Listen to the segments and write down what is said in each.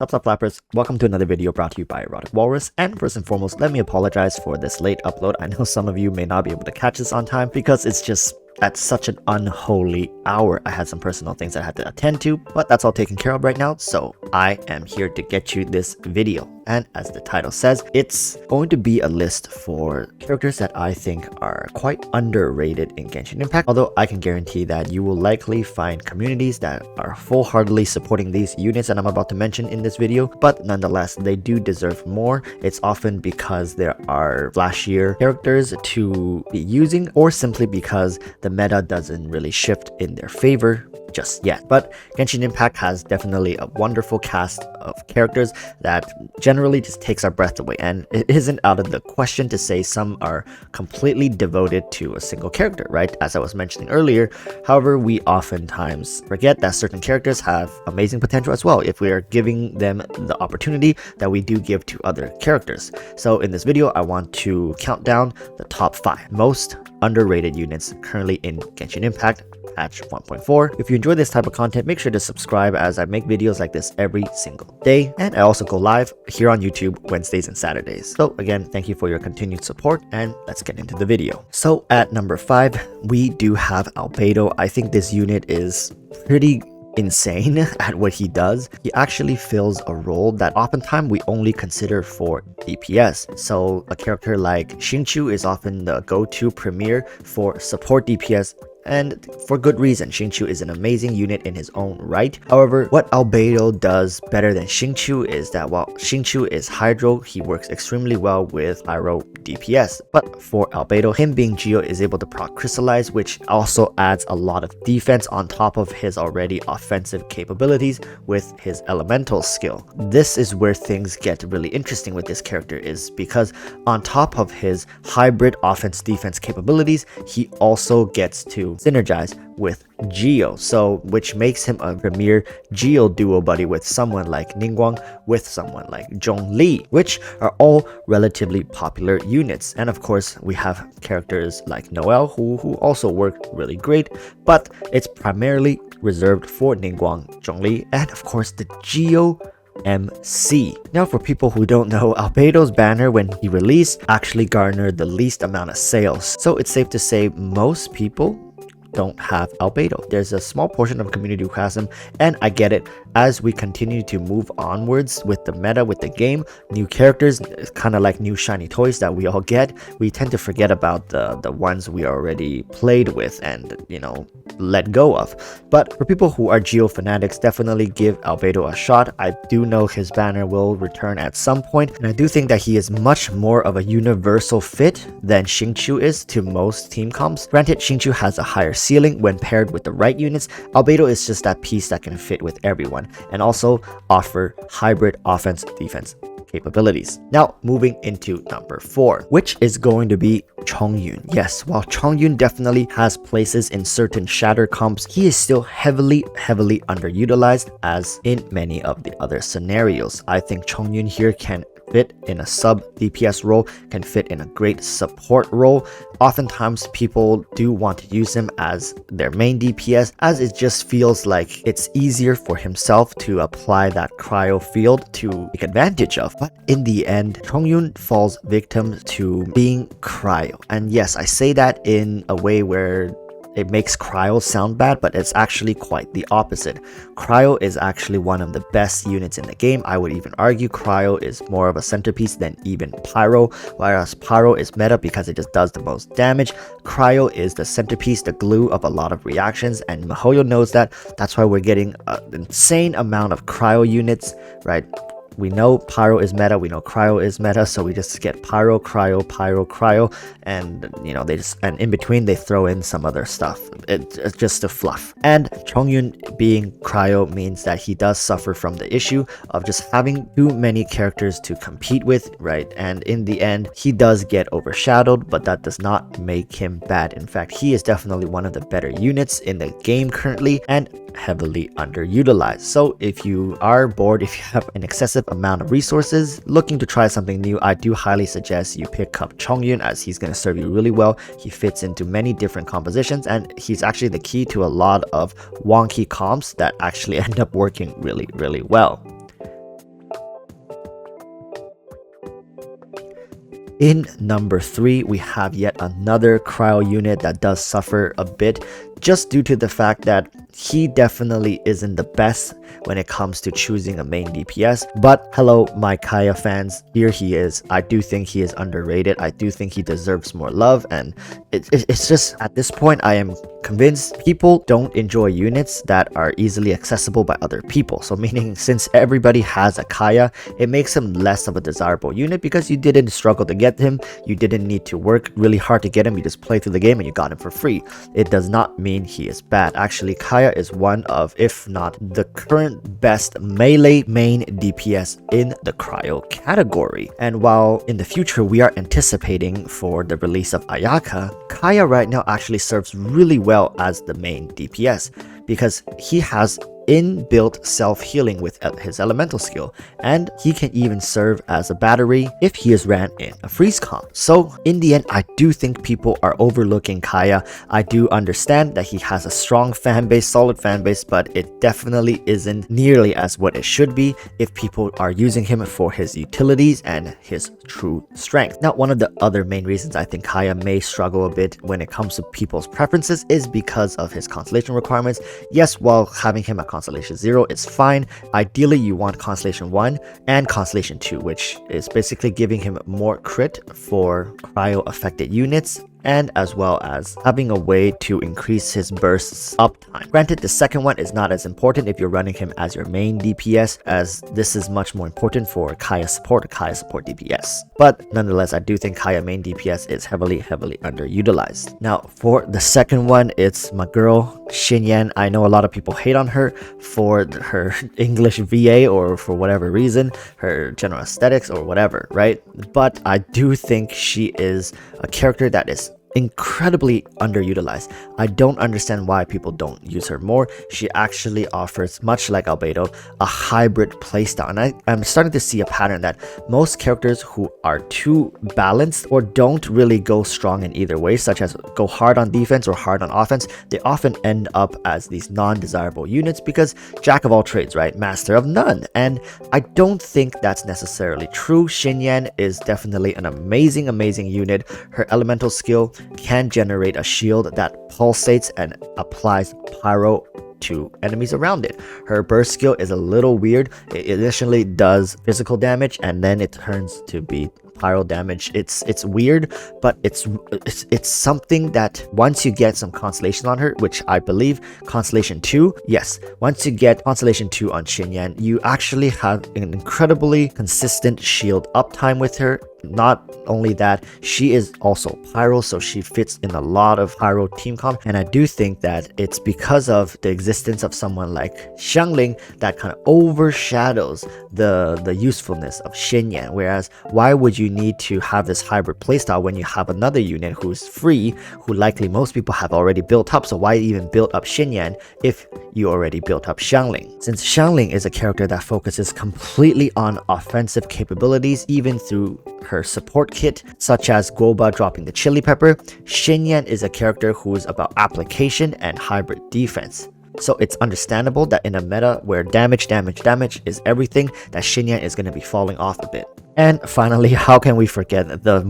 Sup flappers, welcome to another video brought to you by Erotic Walrus, and first and foremost, let me apologize for this late upload. I know some of you may not be able to catch this on time because it's just at such an unholy hour. I had some personal things I had to attend to, but that's all taken care of right now, so I am here to get you this video. And as the title says, it's going to be a list for characters that I think are quite underrated in Genshin Impact, although I can guarantee that you will likely find communities that are full-heartedly supporting these units that I'm about to mention in this video, but nonetheless, they do deserve more. It's often because there are flashier characters to be using, or simply because the meta doesn't really shift in their favor just yet. But Genshin Impact has definitely a wonderful cast of characters that generally just takes our breath away, and it isn't out of the question to say some are completely devoted to a single character, right? As I was mentioning earlier, however, we oftentimes forget that certain characters have amazing potential as well if we are giving them the opportunity that we do give to other characters. So in this video, I want to count down the top 5 most underrated units currently in Genshin Impact patch 1.4. If you enjoy this type of content, make sure to subscribe as I make videos like this every single day, and I also go live here on YouTube Wednesdays and Saturdays. So again, thank you for your continued support, and let's get into the video. So at number 5, we do have Albedo. I think this unit is pretty insane at what he does. He actually fills a role that oftentimes we only consider for DPS. So a character like Xinyan is often the go-to premier for support DPS, and for good reason. Xinyan is an amazing unit in his own right. However, what Albedo does better than Xinyan is that while Xinyan is Hydro, he works extremely well with Pyro DPS. But for Albedo, him being Geo is able to proc Crystallize, which also adds a lot of defense on top of his already offensive capabilities with his elemental skill. This is where things get really interesting with this character, is because on top of his hybrid offense-defense capabilities, he also gets to synergize with Geo, so which makes him a premier Geo duo buddy with someone like Ningguang, with someone like Zhongli, which are all relatively popular units. And of course, we have characters like Noelle who also work really great, but it's primarily reserved for Ningguang, Zhongli, and of course the Geo MC. Now, for people who don't know, Albedo's banner when he released actually garnered the least amount of sales, so it's safe to say most people don't have Albedo. There's a small portion of the community who has him, and I get it. As we continue to move onwards with the meta, with the game, new characters, kind of like new shiny toys that we all get, we tend to forget about the ones we already played with and, you know, let go of. But for people who are Geo fanatics, definitely give Albedo a shot. I do know his banner will return at some point, and I do think that he is much more of a universal fit than Xinyan is to most team comps. Granted, Xinyan has a higher ceiling when paired with the right units. Albedo is just that piece that can fit with everyone and also offer hybrid offense-defense capabilities. Now, moving into number 4, which is going to be Chongyun. Yes, while Chongyun definitely has places in certain shatter comps, he is still heavily underutilized as in many of the other scenarios. I think Chongyun here can fit in a sub DPS role, can fit in a great support role. Oftentimes people do want to use him as their main DPS, as it just feels like it's easier for himself to apply that cryo field to take advantage of. But in the end, Chongyun falls victim to being cryo. And yes, I say that in a way where it makes cryo sound bad, but it's actually quite the opposite. Cryo is actually one of the best units in the game. I would even argue cryo is more of a centerpiece than even pyro, whereas pyro is meta because it just does the most damage. Cryo is the centerpiece, the glue of a lot of reactions, and miHoYo knows that. That's why we're getting an insane amount of cryo units, right? We know pyro is meta, we know cryo is meta, so we just get pyro, cryo, and you know, they just, and in between they throw in some other stuff. It's just a fluff. And Chongyun being cryo means that he does suffer from the issue of just having too many characters to compete with, right? And in the end, he does get overshadowed, but that does not make him bad. In fact, he is definitely one of the better units in the game currently, and heavily underutilized. So if you are bored, if you have an excessive amount of resources looking to try something new, I do highly suggest you pick up Chongyun, as he's going to serve you really well. He fits into many different compositions, and he's actually the key to a lot of wonky comps that actually end up working really well. In number 3, we have yet another cryo unit that does suffer a bit just due to the fact that he definitely isn't the best when it comes to choosing a main DPS. But hello, my Kaeya fans, here he is. I do think he is underrated. I do think he deserves more love, and it's just at this point I am convinced people don't enjoy units that are easily accessible by other people. So meaning, since everybody has a Kaeya, it makes him less of a desirable unit because you didn't struggle to get him, you didn't need to work really hard to get him, you just played through the game and you got him for free. It does not mean he is bad. Actually, Kaeya is one of, if not the current best melee main DPS in the cryo category. And while in the future we are anticipating for the release of Ayaka, Kaeya right now actually serves really well as the main DPS because he has inbuilt self-healing with his elemental skill, and he can even serve as a battery if he is ran in a freeze comp. So in the end, I do think people are overlooking Kaeya. I do understand that he has a strong fan base, solid fan base, but it definitely isn't nearly as what it should be if people are using him for his utilities and his true strength. Now, one of the other main reasons I think Kaeya may struggle a bit when it comes to people's preferences is because of his constellation requirements. Yes, while having him at Constellation 0 is fine, ideally you want Constellation 1 and Constellation 2, which is basically giving him more crit for cryo affected units, and as well as having a way to increase his bursts uptime. Granted, the second one is not as important if you're running him as your main DPS, as this is much more important for Kaeya support or Kaeya support DPS. But nonetheless, I do think Kaeya main DPS is heavily underutilized. Now, for the second one, it's my girl, Xinyan. I know a lot of people hate on her for her English VA or for whatever reason, her general aesthetics or whatever, right? But I do think she is a character that is incredibly underutilized. I don't understand why people don't use her more. She actually offers, much like Albedo, a hybrid playstyle, and I'm starting to see a pattern that most characters who are too balanced or don't really go strong in either way, such as go hard on defense or hard on offense, they often end up as these non-desirable units because jack of all trades, right? Master of none. And I don't think that's necessarily true. Xinyan is definitely an amazing unit. Her elemental skill can generate a shield that pulsates and applies pyro to enemies around it. Her burst skill is a little weird. It initially does physical damage and then it turns to be pyro damage. It's weird, but it's something that once you get some constellation on her, which I believe Constellation 2, yes, once you get Constellation 2 on Xinyan, you actually have an incredibly consistent shield uptime with her. Not only that, she is also pyro, so she fits in a lot of pyro team comp, and I do think that it's because of the existence of someone like Xiangling that kind of overshadows the usefulness of Xinyan. Whereas why would you need to have this hybrid playstyle when you have another unit who's free, who likely most people have already built up? So why even build up Xinyan if you already built up Xiangling? Since Xiangling is a character that focuses completely on offensive capabilities, even through her support kit, such as Guoba dropping the chili pepper, Xinyan is a character who is about application and hybrid defense. So it's understandable that in a meta where damage is everything, that Xinyan is going to be falling off a bit. And finally, how can we forget the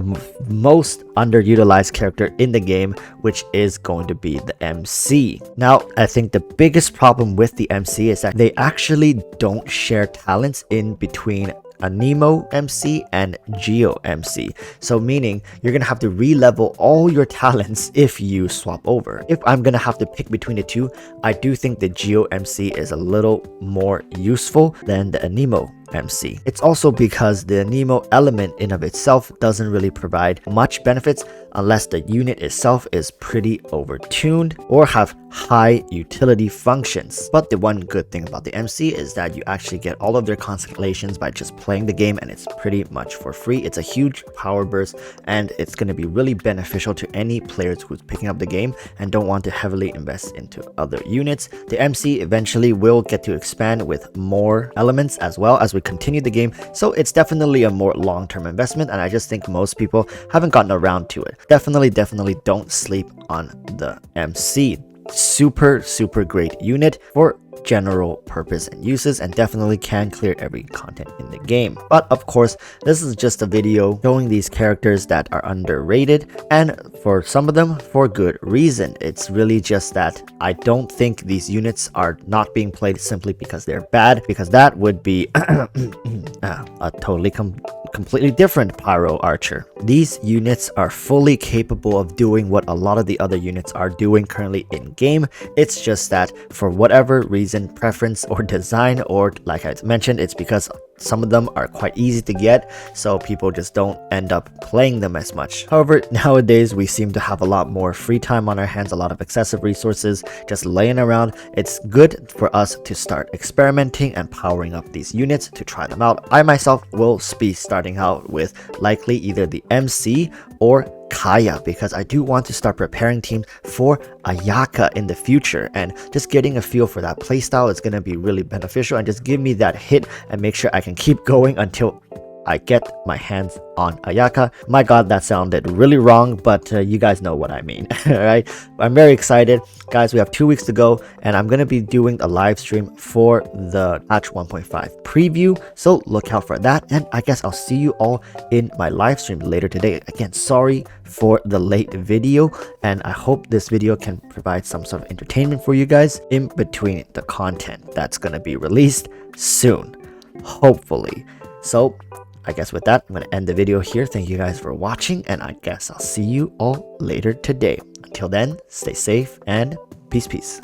most underutilized character in the game, which is going to be the MC. Now, I think the biggest problem with the MC is that they actually don't share talents in between a Nemo MC and Geo MC. So meaning you're gonna have to re-level all your talents if you swap over. If I'm gonna have to pick between the two, I do think the Geo MC is a little more useful than the Nemo MC. It's also because the Nemo element in of itself doesn't really provide much benefits unless the unit itself is pretty overtuned or have high utility functions. But the one good thing about the MC is that you actually get all of their constellations by just playing the game, and it's pretty much for free. It's a huge power burst, and it's going to be really beneficial to any players who's picking up the game and don't want to heavily invest into other units. The MC eventually will get to expand with more elements as well as we continue the game, so it's definitely a more long-term investment, and I just think most people haven't gotten around to it. Definitely don't sleep on the MC. super great unit for general purpose and uses, and definitely can clear every content in the game. But of course, this is just a video showing these characters that are underrated, and for some of them for good reason. It's really just that I don't think these units are not being played simply because they're bad, because that would be a totally completely different Pyro Archer. These units are fully capable of doing what a lot of the other units are doing currently in game. It's just that for whatever reason, preference or design, or like I mentioned, it's because some of them are quite easy to get, so people just don't end up playing them as much. However, nowadays we seem to have a lot more free time on our hands, a lot of excessive resources just laying around. It's good for us to start experimenting and powering up these units to try them out. I myself will be starting out with likely either the MC or Kaeya, because I do want to start preparing teams for Ayaka in the future, and just getting a feel for that playstyle is going to be really beneficial and just give me that hit and make sure I can keep going until I get my hands on Ayaka. My god, that sounded really wrong, but you guys know what I mean. Alright, I'm very excited. Guys, we have 2 weeks to go, and I'm going to be doing a live stream for the patch 1.5 preview, so look out for that, and I guess I'll see you all in my live stream later today. Again, sorry for the late video, and I hope this video can provide some sort of entertainment for you guys in between the content that's going to be released soon, hopefully. So I guess with that, I'm going to end the video here. Thank you guys for watching, and I guess I'll see you all later today. Until then, stay safe and peace.